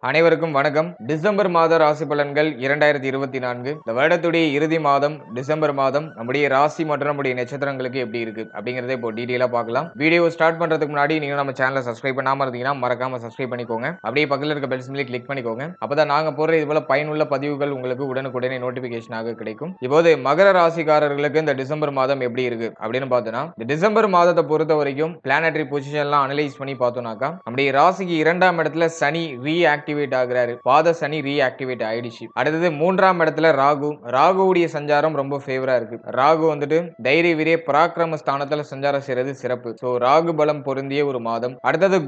அனைவருக்கும் வணக்கம். டிசம்பர் மாத ராசி பலன்கள் 2024. இந்த வருடத்துடைய இறுதி மாதம் டிசம்பர் மாதம் நம்முடைய ராசி மற்றும் நம்முடைய நட்சத்திரங்களுக்கு எப்படி இருக்கு அப்படிங்கறத இப்போ டீடைலா பார்க்கலாம். வீடியோ ஸ்டார்ட் பண்றதுக்கு முன்னாடி நீங்க நம்ம சேனலை சப்ஸ்கிரைப் பண்ணாம இருந்தீங்கன்னா மறக்காம சப்ஸ்கிரைப் பண்ணிக்கோங்க. அப்படியே பக்கத்துல இருக்க பெல் சிம்பலை கிளிக் பண்ணிக்கோங்க. அப்பதான் நாங்க போடுற இது போல பயனுள்ள பதிவுகள் உங்களுக்கு உடனுக்குடனே நோட்டிபிகேஷனாக கிடைக்கும். இப்போது மகர ராசிக்காரர்களுக்கு இந்த டிசம்பர் மாதம் எப்படி இருக்கு அப்படின்னு பார்த்தோம்னா, இந்த டிசம்பர் மாதத்தை பொறுத்த வரைக்கும் பிளானட்டரி பொசிஷன் எல்லாம் அனலைஸ் பண்ணி பார்த்தோம்னாக்கா நம்முடைய ராசிக்கு 2ஆம் இடத்துல சனி ரீஆக்டிவேட் ஆகுறாரு. பாத சனி ரீஆக்டிவேட் ஆயிடுச்சு. அடுத்தது 3ஆம் இடத்துல ராகுவுடைய சஞ்சாரம் ரொம்ப ஃபேவரா இருக்கு. ராகு வந்துட்டு தைரிய வீரிய பராக்கிரம ஸ்தானத்துல சஞ்சாரம் செய்யறது சிறப்பு. சோ ராகு பலம் பொருந்திய ஒரு மாதம். அடுத்தது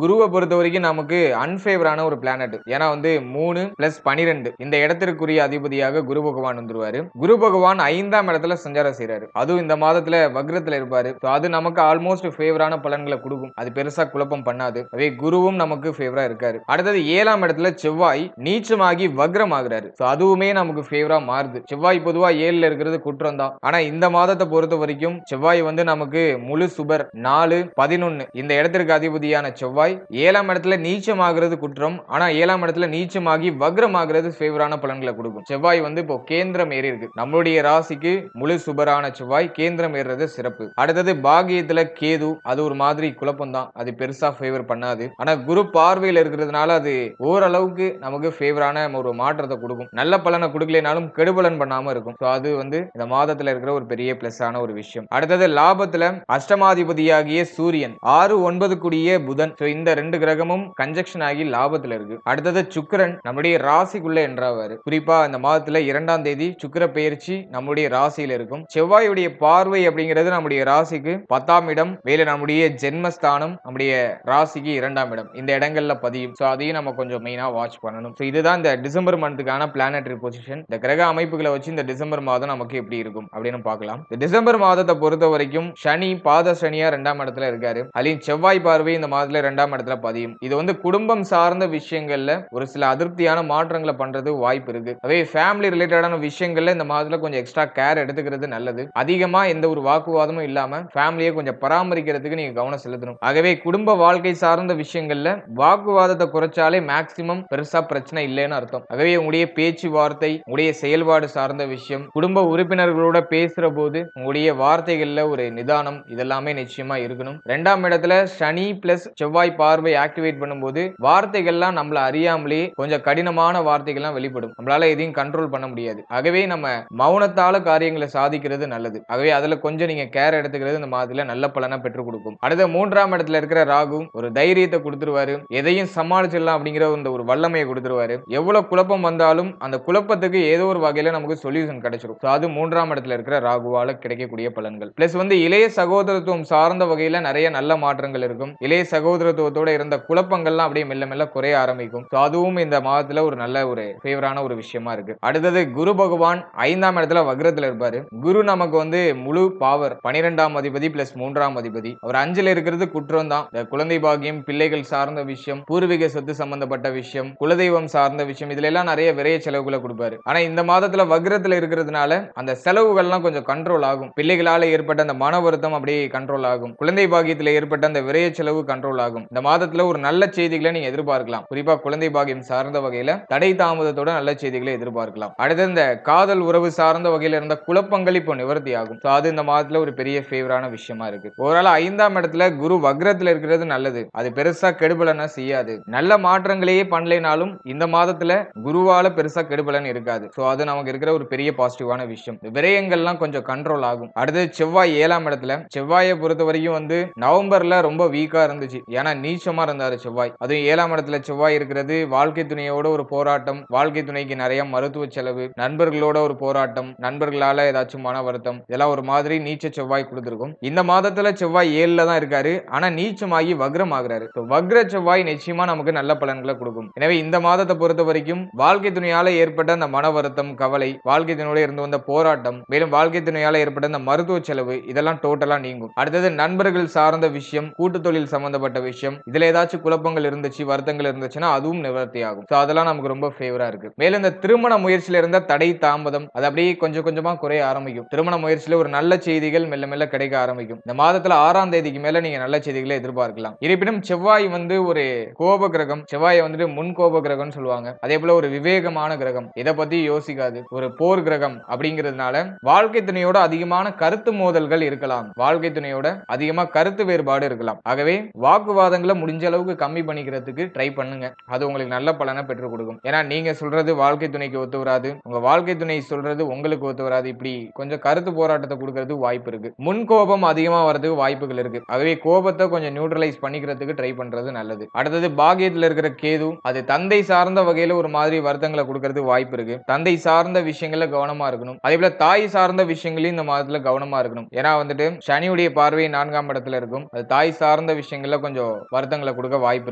குருவை பொறுத்த வரைக்கும் நமக்கு அன்ஃபேவரான ஒரு பிளானட். ஏன்னா 3 + 12 இந்த இடத்திற்குரிய அதிபதியாக குரு பகவான் வந்துருவாரு. குரு பகவான் 5ஆம் இடத்துல சஞ்சாரம் செய்யறாரு. அதுவும் இந்த மாதத்துல வக்ரத்துல இருப்பாரு. அது நமக்கு ஆல்மோஸ்ட் ஃபேவரான பலன்களை கொடுக்கும். அது பெருசா குழப்பம் பண்ணாது. அதே குருவும் நமக்கு ஃபேவரா இருக்காரு. அடுத்தது 7ஆம் இடத்துல செவ்வாய் நீச்சமாகி வக்ரம் ஆகுறாரு. அதுவுமே நமக்கு ஃபேவரா மாறுது. செவ்வாய் பொதுவா 7ல இருக்கிறது குற்றம் தான். ஆனா இந்த மாதத்தை பொறுத்த வரைக்கும் செவ்வாய் நமக்கு முழு சுபர். 4, 11 இந்த இடத்திற்கு அதிபதியான செவ்வாய் 7ஆம் இடத்துல நீச்சமாகிறது குற்றம். ஆனா 7ஆம் இடத்துல நீச்சமாகி வக்ரம் ஆகிறது ஃபேவரான பலன்களை கொடுக்கும். செவ்வாய் இப்போ கேந்திரம் ஏறி இருக்கு. நம்மளுடைய ராசிக்கு முழு சுபரான செவ்வாய் கேந்திரம் ஏறுறது சிறப்பு. அடுத்தது பாகியத்துல கேது. அது ஒரு மாதிரி குழப்பம் தான். அது பெருசா ஃபேவர் பண்ணாது. ஆனா குரு பார்வையில் இருக்கிறதுனால அது ஓரளவுக்கு நமக்கு ஃபேவரான ஒரு மாற்றத்தை கொடுக்கும். நல்ல பலனை கொடுக்கலனாலும் கெடுபலன் பண்ணாம இருக்கும். அது இந்த மாதத்துல இருக்கிற ஒரு பெரிய பிளஸ் ஆன ஒரு விஷயம். அடுத்தது லாபத்துல அஷ்டமாதிபதியாகிய சூரியன் 6, 9 கூடிய புதன். இந்த 2 கிரகமும் கன்ஜெக்ஷன் ஆகி லாபத்துல இருக்கு. அடுத்தது சுக்கிரன் நம்முடைய ராசிக்குள்ள என்றாவாரு. குறிப்பா இந்த மாதத்துல 2ஆம் தேதி சுக்கிர பெயர்ச்சி நம்முடைய ராசியில இருக்கும். செவ்வாயுடைய பார்வை அப்படிங்கிறது நம்முடைய ராசிக்கு 10ஆம் இடம், வேலை நம்முடைய ஜென்மஸ்தானம் நம்முடைய ராசிக்கு 2ஆம் இடம். இந்த இடங்கள்ல பதியும். அதையும் நம்ம கொஞ்சம் மெயினா வாட்ச் பண்ணணும். இதுதான் இந்த டிசம்பர் மந்த்துக்கான பிளானட்டரி பொசிஷன். இந்த கிரக அமைப்புகளை வச்சு இந்த டிசம்பர் மாதம் நமக்கு எப்படி இருக்கும் அப்படின்னு பார்க்கலாம். இந்த டிசம்பர் மாதத்தை பொறுத்த வரைக்கும் சனி பாத சனியா 2ஆம் இடத்துல இருக்காரு. அதுலயும் செவ்வாய் பார்வை இந்த மாதத்துல 2ஆம் இடத்துல பதியும். இது குடும்பம் சார்ந்த விஷயங்கள்ல ஒரு சில அதிருப்தியான மாற்றங்களை பண்றது வாய்ப்பு இருக்கு. அதே ஃபேமிலி ரிலேட்டடான விஷயங்கள்ல இந்த மாதத்துல கொஞ்சம் எக்ஸ்ட்ரா கேர் எடுத்துக்கிறது நல்லது. அதிகமா எந்த ஒரு வாக்குவாதமும் இல்லாம ஃபேமிலியை கொஞ்சம் பராமரிக்கிறதுக்கு நீங்க கவனம் செலுத்தணும். ஆகவே குடும்ப வாழ்க்கை சார்ந்த விஷயங்கள்ல வாக்குவாதத்தை குறைச்சாலே மேக்சிமம் பெருசா பிரச்சனை இல்லைன்னு அர்த்தம். ஆகவே உங்களுடைய பேச்சுவார்த்தை, உங்களுடைய செயல்பாடு சார்ந்த விஷயம், குடும்ப உறுப்பினர்களோட பேசுற போது உங்களுடைய வார்த்தைகள்ல ஒரு நிதானம் இதெல்லாமே நிச்சயமா இருக்கணும். 2ஆம் இடத்துல சனி பிளஸ் செவ்வாய் பார்வை ஆக்டிவேட் பண்ணும்போது வார்த்தைகள்லாம் நம்மள அறியாமலே கொஞ்சம் கடினமான வார்த்தைகள்லாம் வெளிப்படும். நம்மளால எதையும் கண்ட்ரோல் பண்ண முடியாது. ஆகவே நம்ம மௌனத்தால காரியங்களை சாதிக்கிறது நல்லது. ஆகவே அதுல கொஞ்சம் நீங்க கேர் எடுத்துக்கிறது இந்த மாதிரி நல்ல பலனை பெற்றுக் கொடுக்கும். அடுத்த 3ஆம் இடத்துல இருக்கிற ராகு ஒரு தைரியத்தை கொடுத்துருவாரு. எதையும் சமாளிச்சிடலாம் அப்படிங்கிற ஒரு வல்லமையை கொடுத்துருவாரு. எவ்வளவு குழப்பம் வந்தாலும் அந்த குழப்பத்துக்கு ஏதோ ஒரு வகையில நமக்கு சொல்யூஷன் கிடைச்சிடும். அது 3ஆம் இடத்துல இருக்கிற ராகுவால கிடைக்கக்கூடிய பலன்கள். பிளஸ் இளைய சகோதரத்துவம் சார்ந்த வகையில நிறைய நல்ல மாற்றங்கள் இருக்கும். இளைய சகோதரத்துவத்தோட இருந்த குழப்பங்கள்லாம் அப்படியே மெல்ல மெல்ல குறைய ஆரம்பிக்கும். அதுவும் இந்த மாதத்துல ஒரு நல்ல ஒரு ஃபேவரான ஒரு விஷயமா இருக்கு. அடுத்தது குரு பகவான் 5ஆம் இடத்துல வக்ரத்துல இருப்பாரு. குரு நமக்கு முழு பவர் 12ஆம் அதிபதி பிளஸ் 3ஆம் அதிபதி. அவர் 5ல இருக்கிறது குற்றம் தான். குழந்தை பாக்கியம், பிள்ளைகள் சார்ந்த விஷயம், பூர்வீக சொத்து சம்பந்தப்பட்ட விஷயம், குலதெய்வம் சார்ந்த விஷயம், இதுல எல்லாம் நிறைய விரைய செலவுகளை கொடுப்பாரு. ஆனா இந்த மாதத்துல வக்ரத்துல இருக்கிறதுனால அந்த செலவுகள்லாம் கொஞ்சம் கண்ட்ரோல் ஆகும். பிள்ளைகளால ஏற்பட்ட அந்த மன வருத்தம் அப்படியே கண்ட்ரோல் ஆகும். குழந்தை பாக்கியத்துல ஏற்பட்ட அந்த விரைய செலவு கண்ட்ரோல் ஆகும். இந்த மாதத்துல ஒரு நல்ல செய்திகளை நீங்க எதிர்பார்க்கலாம். குறிப்பா குழந்தை பாக்கியம் சார்ந்த வகையில தடை தாமதத்தோட நல்ல செய்திகளை எதிர்பார்க்கலாம். அடுத்து இந்த காதல் உறவு சார்ந்த வகையில இருந்த குழப்பங்கள் இப்போ நிவர்த்தி ஆகும். அது இந்த மாதத்துல ஒரு பெரிய ஃபேவரான விஷயமா இருக்கு. ஓரளவு 5ஆம் இடத்துல குரு வக்ரத்துல இருக்கிறது நல்லது. அது பெருசா கெடுபலனா செய்யாது. நல்ல மாற்றங்களையே பண்ணலைனாலும் இந்த மாதத்துல குருவால பெருசா கெடுபலன் இருக்காது. அது நமக்கு இருக்கிற ஒரு பெரிய பாசிட்டிவான விஷயம். விரயங்கள்லாம் கொஞ்சம் கண்ட்ரோல் ஆகும். அடுத்து செவ்வாய் 7ஆம் இடத்துல. செவ்வாயை பொறுத்த வரைக்கும் நவம்பர்ல ரொம்ப வீக்கா இருந்துச்சு. ஏன்னா நீச்சமா இருந்தாரு செவ்வாய். அதுவும் 7ஆம் இடத்துல செவ்வாய் இருக்கிறது வாழ்க்கை துணையோட ஒரு போராட்டம், வாழ்க்கை துணைக்கு நிறைய மருத்துவ செலவு, நண்பர்களோட ஒரு போராட்டம், நண்பர்களால ஏதாச்சும் மன வருத்தம், இதெல்லாம் ஒரு மாதிரி நீச்ச செவ்வாய் கொடுத்திருக்கும். இந்த மாதத்துல செவ்வாய் 7ல தான் இருக்காரு. ஆனா நீச்சமாகி வக்ரம் ஆகுறாரு. வக்ர செவ்வாய் நிச்சயமா நமக்கு நல்ல பலன்களை கொடுக்கும். எனவே இந்த மாதத்தை பொறுத்த வரைக்கும் வாழ்க்கை துணையால ஏற்பட்ட அந்த மன வருத்தம், கவலை, வாழ்க்கை துணையோட இருந்து வந்த போராட்டம், மேலும் வாழ்க்கை துணையால ஏற்பட்ட அந்த மருத்துவ செலவு இதெல்லாம் டோட்டலா நீங்கும். அடுத்தது நண்பர்கள் சார்ந்த விஷயம், கூட்டு தொழில் சம்பந்தப்பட்ட விஷயம், இதுல ஏதாச்சும் குழப்பங்கள் இருந்துச்சு, வருத்தங்கள் இருந்துச்சுன்னா அதுவும் நிவர்த்தி ஆகும். அதெல்லாம் நமக்கு ரொம்ப ஃபேவரா இருக்கு. மேலும் இந்த திருமண முயற்சியில இருந்த தடை தாமதம் அது அப்படியே கொஞ்சம் கொஞ்சமா குறைய ஆரம்பிக்கும். திருமண முயற்சியில ஒரு நல்ல செய்திகள் மெல்ல மெல்ல கிடைக்க ஆரம்பிக்கும். இந்த மாதத்துல 6ஆம் தேதிக்கு மேல நீங்க நல்ல செய்திகளை எதிர்பார்க்கலாம். இருப்பினும் செவ்வாய் ஒரு கோப கிரகம். செவ்வாயை வந்துட்டு முன்கோப கிரகம்னு சொல்லுவாங்க. அதே போல ஒரு விவேகமான கிரகம், இதை பத்தி யோசிக்காது. ஒரு போர் கிரகம் அப்படிங்கிறதுனால வாழ்க்கை துணையோட அதிகமான கருத்து மோதல்கள் இருக்கலாம், வாழ்க்கை துணையோட அதிகமா கருத்து வேறுபாடு இருக்கலாம். ஆகவே வாக்குவாதங்களை முடிஞ்ச அளவுக்கு கம்மி பண்ணிக்கிறதுக்கு ட்ரை பண்ணுங்க. அது உங்களுக்கு நல்ல பலனை பெற்றுக் கொடுக்கும். ஏன்னா நீங்க சொல்றது வாழ்க்கை துணைக்கு ஒத்து வராது, உங்க வாழ்க்கை துணை சொல்றது உங்களுக்கு ஒத்து வராது. இப்படி கொஞ்சம் கருத்து போராட்டத்தை கொடுக்கறது வாய்ப்பு இருக்கு. முன் கோபம் அதிகமா வரதுக்கு வாய்ப்புகள் இருக்கு. ஆகவே கோபத்தை கொஞ்சம் நியூட்ரலைஸ் பண்ணிக்கிறதுக்கு ட்ரை பண்றது நல்லது. அடுத்தது பாக்கியத்தில் இருக்கிற கேது, அது தந்தை சார்ந்த வகையில ஒரு மாதிரி வருத்தங்களை கொடுக்கறது வாய்ப்பு இருக்கு. தந்தை சார்ந்த விஷயங்கள்ல கவனமா இருக்கணும். அதே போல தாய் சார்ந்த விஷயங்களையும் இந்த மாதத்துல கவனமா இருக்கணும். ஏன்னா வந்துட்டு சனியுடைய பார்வை 4ஆம் இடத்துல இருக்கும். அது தாய் சார்ந்த விஷயங்கள்ல கொஞ்சம் வருத்தங்களை கொடுக்க வாய்ப்பு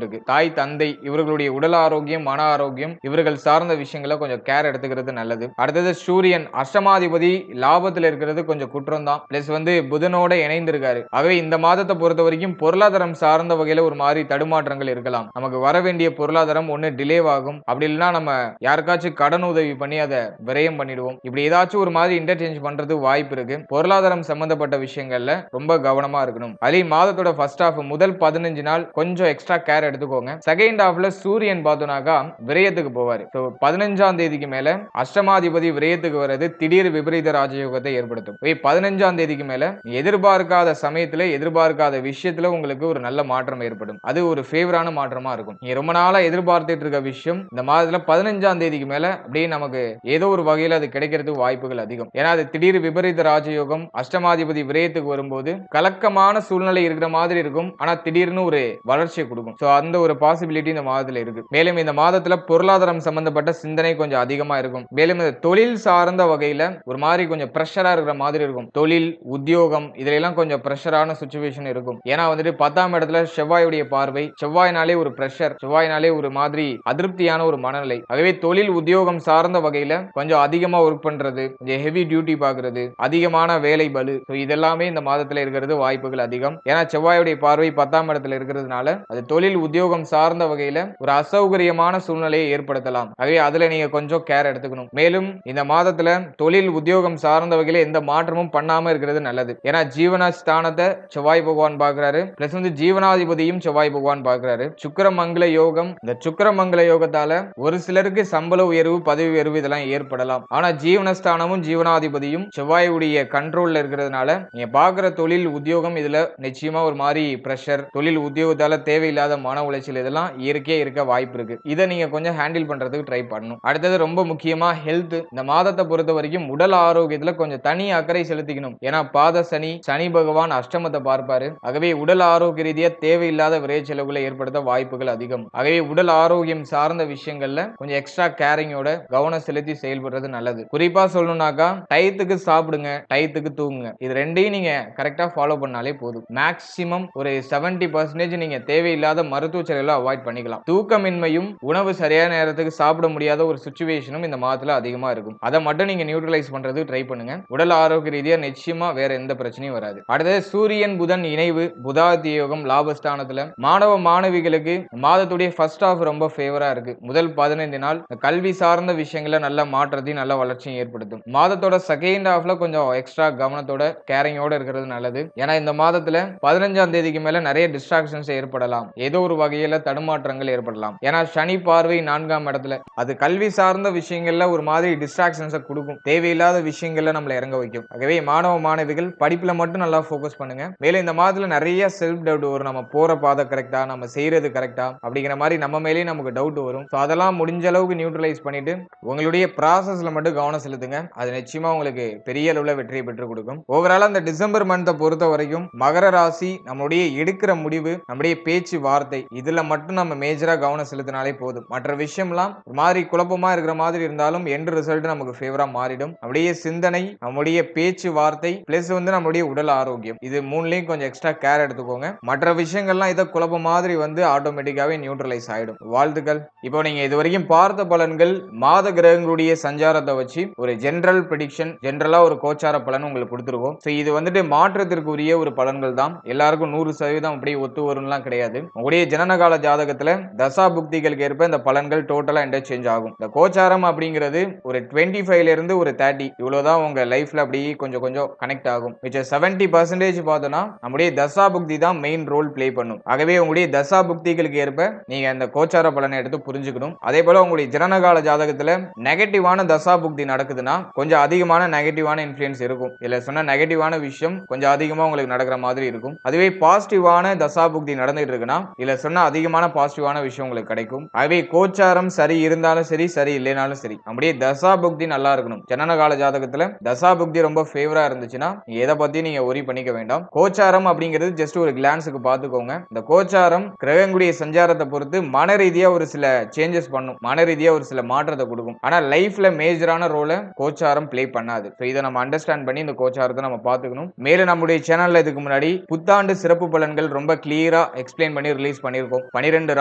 இருக்கு. தாய் தந்தை இவர்களுடைய உடல் ஆரோக்கியம், மன ஆரோக்கியம், இவர்கள் சார்ந்த விஷயங்களை கொஞ்சம் கேர் எடுத்துக்கிறது நல்லது. அடுத்தது சூரியன் அஷ்டமாதிபதி லாபத்தில் இருக்கிறது கொஞ்சம் குற்றம் தான். பிளஸ் வந்து புதனோட இணைந்திருக்காரு. ஆகவே இந்த மாதத்தை பொறுத்த வரைக்கும் பொருளாதாரம் சார்ந்த வகையில ஒரு மாதிரி தடுமாற்றங்கள் இருக்கலாம். நமக்கு வர வேண்டிய பொருளாதாரம் ஒண்ணு டிலே ஆகும், அப்படி இல்லைன்னா நம்ம யாருக்காச்சும் கடன் உதவி பண்ணி அதை விரயம் பண்ணிடுவோம். இப்படி ஏதாச்சும் ஒரு மாதிரி இன்டர்சேஞ்ச் பண்றது வாய்ப்பு இருக்கு. பொருளாதாரம் சம்பந்தப்பட்ட விஷயங்கள்ல ரொம்ப கவனமா இருக்கணும். அதே மாதத்தோட ஃபர்ஸ்ட் ஹாஃப் முதல் 15 நாள் கொஞ்சம் எக்ஸ்ட்ரா கேர் எடுத்துக்கோங்க. செகண்ட் ஹாஃப்ல சூரியன் பார்த்தோம்னாக்கா விரயத்துக்கு போவாரு. 15ஆம் தேதிக்கு மேல அஷ்டமாதிபதி விரயத்துக்கு வர்றது திடீர் விபரீத ராஜயோகத்தை ஏற்படுத்தும். 15ஆம் தேதிக்கு மேல எதிர்பார்க்காத சமயத்துல எதிர்பார்க்காத விஷயத்துல உங்களுக்கு ஒரு நல்ல மாற்றம் ஏற்படும். அது ஒரு ஃபேவரான மாற்றமா இருக்கும். நீங்க ரொம்ப நாளா எதிர்பார்த்துட்டு இருக்க விஷயம் இந்த மாதத்துல 15ஆம் தேதிக்கு மேல அப்படியே நமக்கு ஏதோ ஒரு வகையில அது கிடைக்கிறதுக்கு வாய்ப்புகள் அதிகம். ஏன்னா அது திடீர் விபரீத ராஜயோகம், அஷ்டமாதிபதி விரயத்துக்கு வரும்போது கலக்கமான சூழ்நிலை இருக்கிற மாதிரி இருக்கும். ஆனா திடீர்னு ஒரு வளர்ச்சியை கொடுக்கும். சோ அந்த ஒரு பாசிபிலிட்டி இந்த மாதத்துல இருக்கு. மேலும் இந்த மாதத்துல பொருளாதாரம் சம்பந்தப்பட்ட சிந்தனை கொஞ்சம் அதிகமா இருக்கும். மேலும் இந்த தொழில் சார்ந்த வகையில ஒரு மாதிரி கொஞ்சம் பிரஷரா இருக்கிற மாதிரி இருக்கும். தொழில் உத்தியோகம் இதுல எல்லாம் கொஞ்சம் பிரஷரான சிச்சுவேஷன் இருக்கும். ஏன்னா வந்துட்டு 10ஆம் இடத்துல செவ்வாயுடைய பார்வை, செவ்வாயினாலே ஒரு பிரஷர், செவ்வாயினாலே ஒரு மாதிரி அதிருப்தியான ஒரு மனநிலை. ஆகவே தொழில் உத்தியோகம் சார்ந்த வகையில கொஞ்சம் அதிகமா ஒர்க் பண்றது, கொஞ்சம் ஹெவி டியூட்டி பாக்குறது, அதிகமான வேலை பளு, இதெல்லாமே இந்த மாதத்துல இருக்கிறது வாய்ப்புகள் அதிகம். ஏன்னா செவ்வாயுடைய பார்வை 10ஆம் இடத்துல இருக்கிறதுனால அது தொழில் உத்தியோகம் சார்ந்த வகையில ஒரு அசௌகரியமான சூழ்நிலையை ஏற்படுத்தலாம். ஆகவே அதுல நீங்க கொஞ்சம் கேர் எடுத்துக்கணும். மேலும் இந்த மாதத்துல தொழில் உத்தியோகம் சார்ந்த வகையில எந்த மாற்றமும் பண்ணாம இருக்கிறது நல்லது. ஏன்னா ஜீவனஸ்தானத்தை செவ்வாய் பகவான் பார்க்கிறாரு, பிளஸ் வந்து ஜீவனாதிபதியும் செவ்வாய் பகவான் பார்க்கிறாரு. சுக்கிரமங்கல யோகம், இந்த சுக்கிரமங்கல யோகத்தால ஒரு சிலருக்கு சம்பள உயர்வு, பதவி உயர்வு இதெல்லாம் ஏற்படலாம். ஆனா ஜீவனஸ்தானமும் ஜீவனாதிபதியும் செவ்வாயுடைய கண்ட்ரோல்ல இருக்கிறதுனால நீங்க பார்க்கிற தொழில் உத்தியோகம் இதுல நிச்சயமா ஒரு மாதிரி பிரஷர், தொழில் உத்தியோகத்தால தேவையில்லாத மன உளைச்சல் இதெல்லாம் இயற்கையா இருக்க வாய்ப்பு இருக்கு. இதை நீங்க கொஞ்சம் ஹேண்டில் பண்றதுக்கு ட்ரை பண்ணணும். அடுத்தது ரொம்ப முக்கியமா ஹெல்த். இந்த மாதத்தை பொறுத்த வரைக்கும் உடல் ஆரோக்கியத்துல கொஞ்சம் தனி அக்கறை செலுத்திக்கணும். ஏன்னா பாத சனி, சனி பகவான் அஷ்டமத்தை பார்ப்பாரு. ஆகவே உடல் ஆரோக்கிய ரீதியா தேவையில்லாத விரை செலவுகளை ஏற்படுத்த வாய்ப்புகள் அதிகம். ஆகவே உடல் ஆரோக்கியம் சார்ந்த விஷயங்கள்ல கொஞ்சம் எக்ஸ்ட்ரா கேரிங்கோட கவனம் செலுத்தி செயல்படுறது நல்லது. குறிப்பா சொல்லணும்னாக்கா டயத்துக்கு சாப்பிடுங்க, டயத்துக்கு தூங்குங்க. இது ரெண்டையும் நீங்க கரெக்டா ஃபாலோ பண்ணாலே போதும். மேக்ஸிமம் ஒரு 70% நீங்க தேவையில்லாத மருத்துவ செலவுகளை அவாய்ட் பண்ணிக்கலாம். தூக்கமின்மையும் உணவு சரியான நேரத்துக்கு சாப்பிட முடியாத ஒரு சிச்சுவேஷனும் இந்த மாதத்துல அதிகமா இருக்கும். அதை மட்டும் நீங்க நியூட்ரலைஸ் பண்றது ட்ரை பண்ணுங்க. உடல் ஆரோக்கிய ரீதியா நிச்சயமா வேற எந்த பிரச்சனையும் வராது. அடுத்தது சூரியன் புதன் இணைவு, புதாதித்ய யோகம் லாபஸ்தானத்துல மாணவ மாணவிகளுக்கு மாதத்துடைய ஃபர்ஸ்ட் ஹாஃப் ரொம்ப ஃபேவரா இருக்கு. முதல் 15 நாள் கல்வி சார்ந்த விஷயங்கள நல்ல மாற்றத்தையும் நல்ல வளர்ச்சியும் ஏற்படுத்தும். மாதத்தோட செகண்ட் ஹாஃப்ல கொஞ்சம் எக்ஸ்ட்ரா கவனத்தோட கேரிங்கோட இருக்கிறது நல்லது. ஏன்னா இந்த மாதத்துல 15ஆம் தேதிக்கு மேல நிறைய டிஸ்ட்ராக்ஷன்ஸ் ஏற்படலாம், ஏதோ ஒரு வகையில தடுமாற்றங்கள் ஏற்படலாம். ஏன்னா சனி பார்வை 4ஆம் இடத்துல, அது கல்வி சார்ந்த விஷயங்கள்ல ஒரு மாதிரி டிஸ்ட்ராக்ஷன்ஸை கொடுக்கும், தேவையில்லாத விஷயங்கள்ல நம்மளை இறங்க வைக்கும். ஆகவே மாணவ மாணவிகள் படிப்புல மட்டும் நல்லா ஃபோக்கஸ் பண்ணுங்க. மேலும் இந்த மாதத்துல நிறைய செல்ஃப் டவுட் வரும். நம்ம போற பாதை கரெக்டா, நம்ம செய்யறது கரெக்டா அப்படிங்கிற மாதிரி நம்ம மேலேயே நமக்கு டவுட் வரும். ஸோ அதெல்லாம் முடிஞ்ச அளவுக்கு நியூட்ரலைஸ் பண்ணிட்டு உங்களுடைய ப்ராசஸ்ல மட்டும் கவனம் செலுத்துங்க. அது நிச்சயமா உங்களுக்கு பெரிய அளவுல வெற்றியை பெற்றுக் கொடுக்கும். ஓவரால் அந்த டிசம்பர் மந்த்தை பொறுத்த வரைக்கும் மகர ராசி நம்மளுடைய எடுக்கிற முடிவு, நம்முடைய பேச்சு வார்த்தை இதுல மட்டும் நம்ம மேஜரா கவனம் செலுத்தினாலே போதும். மற்ற விஷயம்லாம் ஒரு மாதிரி குழப்பமா இருக்கிற மாதிரி இருந்தாலும் எண்ட் ரிசல்ட் நமக்கு ஃபேவரா மாறிடும். நம்முடைய சிந்தனை, நம்முடைய பேச்சு வார்த்தை பிளஸ் வந்து நம்மளுடைய உடல் ஆரோக்கியம், இது மூணுலயும் கொஞ்சம் எக்ஸ்ட்ரா கேர் எடுத்துக்கோங்க. மற்ற விஷயங்கள்லாம் இதை குழப்பம் மாதிரி வந்து ஆட்டோமேட்டிக்காவே நியூட்ரலைஸ் ஆயிடும். வாழ்த்துக்கள். இப்போ நீங்க இது வரைக்கும் பார்த்த பலன்கள் மாத கிரகங்களுடைய சஞ்சாரத்தை வச்சு ஒரு ஜெனரல் ப்ரெடிக்ஷன், ஜெனரலா ஒரு கோச்சார பலன் உங்களுக்கு கொடுத்துருவோம். ஸோ இது வந்துட்டு மாற்றத்திற்குரிய ஒரு பலன்கள் தான். எல்லாருக்கும் 100% அப்படியே ஒத்து வரும்லாம் கிடையாது. உங்களுடைய ஜனனகால ஜாதகத்துல தசா புக்திகளுக்கு ஏற்ப இந்த பலன்கள் டோட்டலா இன்டர்சேஞ்ச் ஆகும். இந்த கோச்சாரம் அப்படிங்கிறது ஒரு 25ல இருந்து ஒரு 30 இவ்வளவுதான் உங்க லைஃப்ல அப்படியே கொஞ்சம் கொஞ்சம் கனெக்ட் ஆகும். 70% பார்த்தோம்னா நம்முடைய தசா புக்தி தான் மெயின் ரோல் பிளே பண்ணும். ஆகவே உங்களுடைய தசா புக்திகளுக்கு ஏற்ப நீங்க நீங்க அந்த கோச்சார பலனை எடுத்து புரிஞ்சுக்கணும். அதே போல உங்களுடைய ஜனனகால ஜாதகத்துல நெகட்டிவான தசா புக்தி நடக்குதுன்னா கொஞ்சம் அதிகமான நெகட்டிவான இன்ஃப்ளூயன்ஸ் இருக்கும். இதுல சொன்ன நெகட்டிவான விஷயம் கொஞ்சம் அதிகமா உங்களுக்கு நடக்கிற மாதிரி இருக்கும். அதுவே பாசிட்டிவான தசா புக்தி நடந்துட்டு இருக்குன்னா இதுல சொன்ன அதிகமான பாசிட்டிவான விஷயம் உங்களுக்கு கிடைக்கும். அதுவே கோச்சாரம் சரி இருந்தாலும் சரி, சரி இல்லைனாலும் சரி, நம்முடைய தசா புக்தி நல்லா இருக்கணும். ஜனனகால ஜாதகத்துல தசா புக்தி ரொம்ப ஃபேவரா இருந்துச்சுன்னா எதை பத்தி நீங்க ஒரி பண்ணிக்க வேண்டாம். கோச்சாரம் அப்படிங்கிறது ஜஸ்ட் ஒரு கிளான்ஸுக்கு பாத்துக்கோங்க. இந்த கோச்சாரம் கிரகங்களுடைய சஞ்சாரத்தை பொறுத்து மன ரீதியா ஒரு சில சேஞ்சஸ் பண்ணும், மன ரீதியா ஒரு சில மாற்றத்தை கொடுக்கும். ஆனா லைஃப்ல மேஜரான ரோலை கோச்சாரம் பிளே பண்ணாது. இதை நம்ம அண்டர்ஸ்டாண்ட் பண்ணி இந்த கோச்சாரத்தை நம்ம பாத்துக்கணும். மேலும் நம்முடைய சேனல்ல இதுக்கு முன்னாடி புத்தாண்டு சிறப்பு பலன்கள் ரொம்ப கிளியரா எக்ஸ்பிளைன் பண்ணி ரிலீஸ் பண்ணிருக்கோம். 12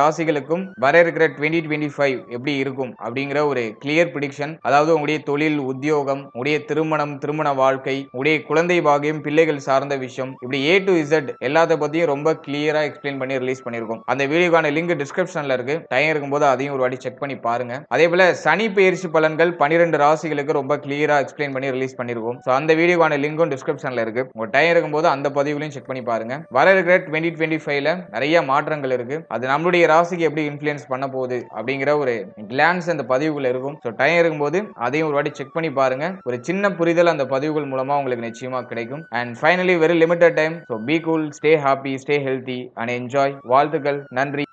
ராசிகளுக்கும் வர இருக்கிற 2025 எப்படி இருக்கும் அப்படிங்கிற ஒரு கிளியர் பிரிடிக்ஷன், அதாவது உங்களுடைய தொழில், உத்தியோகம், உங்களுடைய திருமணம், திருமண வாழ்க்கை, உங்களுடைய குழந்தை பாகியம், பிள்ளைகள் சார்ந்த விஷயம், இப்படி A to Z எல்லாத்த பத்தியும் ரொம்ப கிளியரா எக்ஸ்பிளைன் பண்ணி ரிலீஸ் பண்ணிருக்கோம். அந்த வீடியோக்கான லிங்க் டிஸ்கிரிப்ஷன்ல இருக்கு. டைம் இருக்கும்போது அதையும் ஒரு வாட்டி செக் பண்ணி பாருங்க. அதே போல சனி பெயர்ச்சி பலன்கள் 12 ராசிகளுக்கு ரொம்ப கிளியரா எக்ஸ்பிளைன் பண்ணி ரிலீஸ் பண்ணிருக்கோம். சோ அந்த வீடியோக்கான லிங்கும் டிஸ்கிரிப்ஷன்ல இருக்கு. உங்க டைம் இருக்கும்போது அந்த பதிவுலையும் செக் பண்ணி பாருங்க. வர இருக்கிற 2025ல நிறைய மாற்றங்கள் இருக்கு. அது நம்மளுடைய ராசிக்கு எப்படி இன்ஃப்ளூயன்ஸ் பண்ண போகுது அப்படிங்கிற ஒரு கிளான்ஸ் அந்த பதிவுகள் இருக்கும். சோ டைம் இருக்கும்போது அதையும் ஒரு வாட்டி செக் பண்ணி பாருங்க. ஒரு சின்ன புரிதல் அந்த பதிவுகள் மூலமா உங்களுக்கு நிச்சயமா கிடைக்கும். And finally very limited time. So be cool, stay happy, stay healthy and enjoy. வாழ்த்துக்கள். நன்றி.